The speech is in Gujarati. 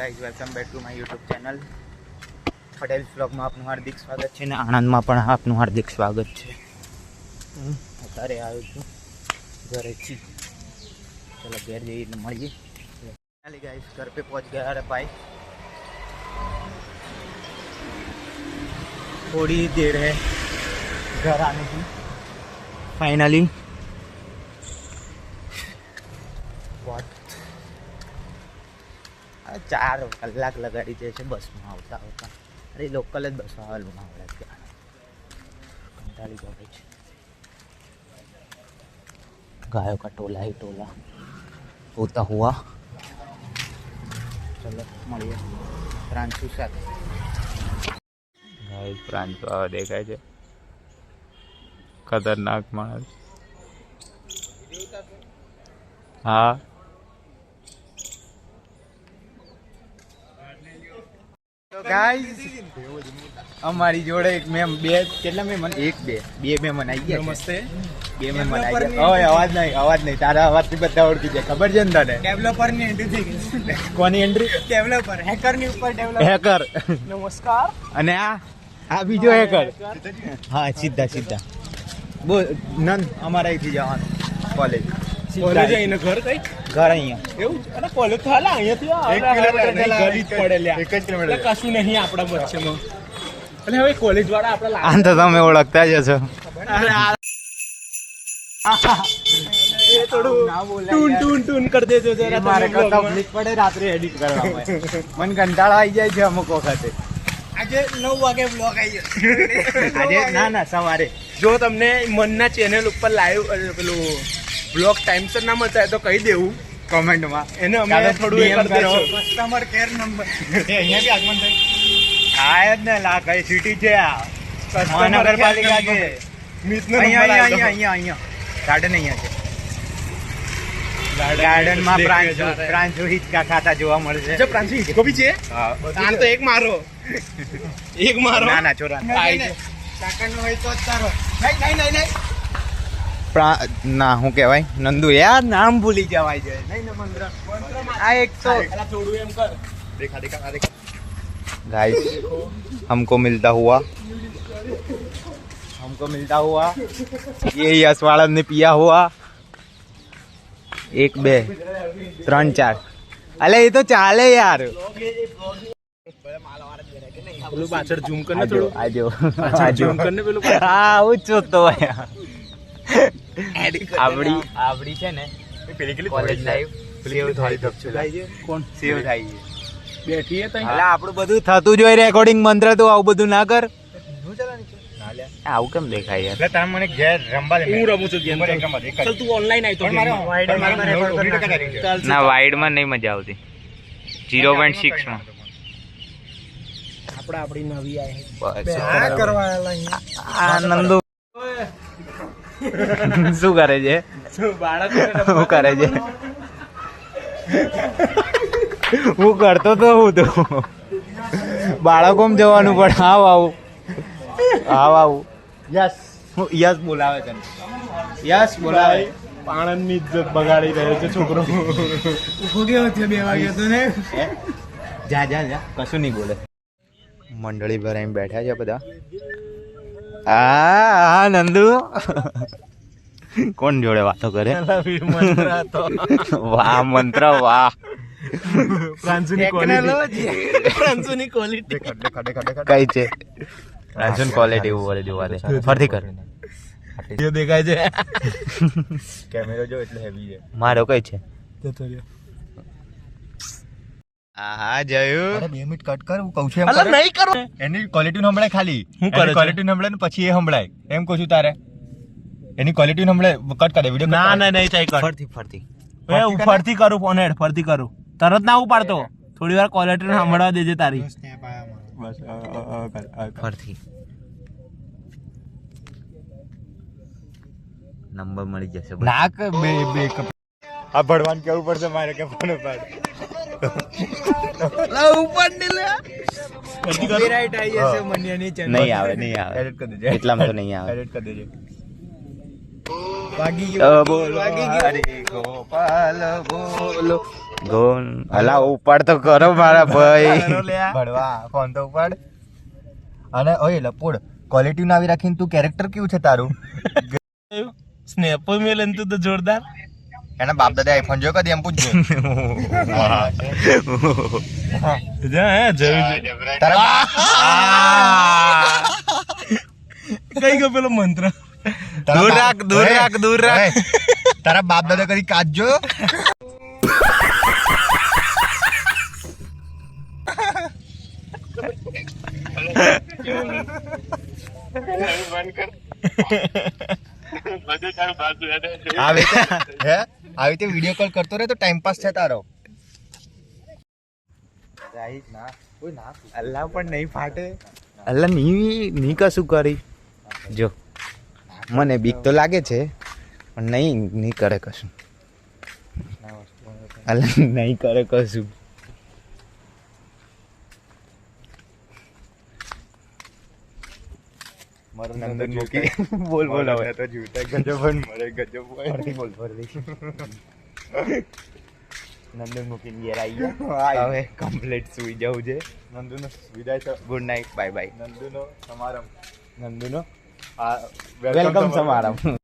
Guys welcome back to my YouTube channel Patel વ્લોગમાં આપનું હાર્દિક સ્વાગત છે ને આણંદમાં પણ આપનું હાર્દિક સ્વાગત છે. હું અત્યારે આવ્યો છું ઘરેથી. ચલો ઘેર જઈને મળીએ. फाइनली गाइस घर पे पहुंच गया. अरे भाई थोड़ी देर है घर आने की. फाइनली बहुत 4 કલાક લગાડી દે છે બસમાં આવતા આવતા. અરે લોકલ જ બસ આવવાનું આવડે ત્યાં કંટાળી જાય છે. गायों का टोला ही टोला होता हुआ. चलो મળીએ પ્રાંશુ સાથે. ગાઈસ પ્રાંશુ આવા દેખાય છે. ખતરનાક માણસ. હા તો ગાઈસ અમારી જોડે એક મેમ બે કેટલા મહેમાન બે મહેમાન આવી ગયા. નમસ્તે. બે મહેમાન આવી ગયા. ઓય અવાજ નહીં તારા અવાજથી બધા ઓળખી જાય. ખબર છે ને તને? डेवलपर ની એન્ટ્રી થઈ ગઈ. કોની એન્ટ્રી? ડેવલપર હેકર ની ઉપર ડેવલપર. હેકર. નમસ્કાર. અને આ બીજો હેકર. હા સીધા બોલ નંદ અમારા અહીંથી જવાનું કોલેજ. કોલેજ આઈને ઘર કઈ? ઘર અહીંયા. એવું છે? અરે કોલેજ તો હાલા અહીંયાથી ગલી જ પડે લ્યા. 1 કિલોમીટર કશું નહીં આપણા વચ્ચેમાં. એટલે હવે કોલેજ વાળા આપડા આમ તો તમે ઓળખતા જ હશો. એ થોડું ટૂન કરી દેજો જરા. મારે તકલીફ પડે રાત્રે એડિટ કરવામાં. મને કંટાળો આવી જાય છે અમુક વખતે. આજે 9 વાગે બ્લોગ આવી જશે. આજે ના સવારે. જો તમને મનના ચેનલ ઉપર લાઈવ પેલું બ્લોગ ટાઈમસર ના મળતા તો કહી દેવું કોમેન્ટમાં. એને અમે થોડું એ કરી દેજો. કસ્ટમર કેર નંબર અહીંયા બી આગમન થાય. હા જ ને લા કઈ સિટી છે આ? મહાનગરપાલિકા છે. મિતનો અહીંયા ગાર્ડન અહીંયા છે. ગાર્ડનમાં પ્રાંશુ હિચકા ખાતા જોવા મળશે. જો પ્રાંશુ હિચકો બી છે. હા તાર તો એક મારો ના છોરા કાકાનો હોય તો જ તારો. નહીં ના શું કહેવાય નંદુ યાર નામ ભૂલી જવાય છે. નહીં મંત્ર આ એક તો થોડું એમ કર. देखा गाइस हमको मिलता हुआ ये यशवाड़न ने पिया हुआ 1 2 3 4. अले ये तो चाले यार. પેલું પાછળ ઝૂમ કરને થોડું. આજો ઝૂમ કરને પેલું. હા હું જ તો આપડી છે ને કોલેજ લાઈફ સેવ થાય છે. કોણ સેવ થાય છે? બેઠી હે તઈ. એટલે આપણું બધું થતું જ હોય રેકોર્ડિંગ મંત્ર. તો આવું બધું ના કર. આવું કેમ દેખાય યાર? એટલે તમે મને ઘેર રમવા દે. હું રમું છું ગેમ. ચાલ તું ઓનલાઈન આઈ તો ના વાઇડ માં નહીં મજા આવતી. 0.6 માં આપડી નવી આઈ. આ કરવા આ નંદુ શું કરે છે? બાળક શું કરે છે? હું કરતો તો હું તો બાળકોમ જવાનું પણ આવું યસ બોલાવે તને. યસ બોલાવે. પાણંદની ઇજ્જત બગાડી રહ્યો છે છોકરો. ઉભો ગયો છે 2 વાગ્યા તો ને. જા કશું નહીં બોલે. મંડળી ભરાઈને બેઠા છે બધા. હા નંદુ કોણ જોડે વાતો કરે? વાહ મંત્ર વાહ. પ્રાંશુની ક્વોલિટી કઈ છે? પ્રાંશુની ક્વોલિટી ઉપર જોવા દે. ફરથી કર. દેખાય છે. કેમેરો જો એટલે હેવી છે. મારો કઈ છે? હા જયું. 2 મિનિટ કટ કર. હું કહું છું એમ અલા નહીં કરો. એની ક્વોલિટી સંભળાય ખાલી. હું કરે ક્વોલિટી સંભળાય ને પછી એ સંભળાય એમ કહું છું તારે. એની ક્વોલિટી સંભળાય કટ કરે વિડિયો. ના નહીં થાય કર. ફરતી ફરતી કરું ફોન હેડ ફરતી કરું. તરત ના ઉપાડતો. થોડી વાર ક્વોલિટી સાંભળવા દેજે તારી. બસ ફરતી નંબર મળી જશે. નાક બે આ ભડવાન કેવું પડશે મારે કે ફોન ઉપાડ. ઉપર ને લે કોપીરાઈટ આવી જશે મનિયાની ચેનલ. નહીં આવે. એટલામાં તો નહીં આવે. એડિટ કરી દેજે. વાગી બોલો હરે ગોપાલ બોલો ગોન અલા ઉપાડ તો કરો મારા ભાઈ ભણવા ફોન તો ઉપાડ અને ઓય લપોડ ક્વોલિટી ના આવી રાખીને તું કેરેક્ટર કેવું છે તારું સ્નેપ મેલન તું તો જોરદાર એના બાપ દાદા આઈફોન જો કદી એમ પૂછજો તારા કઈ ગયો પેલો મંત્ર દૂર રાખ તારા બાપ દાદા કદી કાચજો આવી રીતે વિડીયો કોલ કરતો રહે તો ટાઈમ પાસ છે તારો અલ્લાહ પણ નહીં ફાટે અલ્લાહ ની કશું કરી જો મને બીક તો લાગે છે પણ નહીં કરે કશું અલ્લાહ નહીં કરે કશું નંદન મૂકી બોલ હવે તો જીવતા ગજબ મરે ગજબ ફરતી બોલ નંદન મૂકીને ઘેર આવી ગયા હવે કમ્પ્લીટ સુઈ જવું છે નંદુનો વિદાય તો ગુડ નાઇટ બાય બાય નંદુનો સમારંભ નંદુનો વેલકમ સમારંભ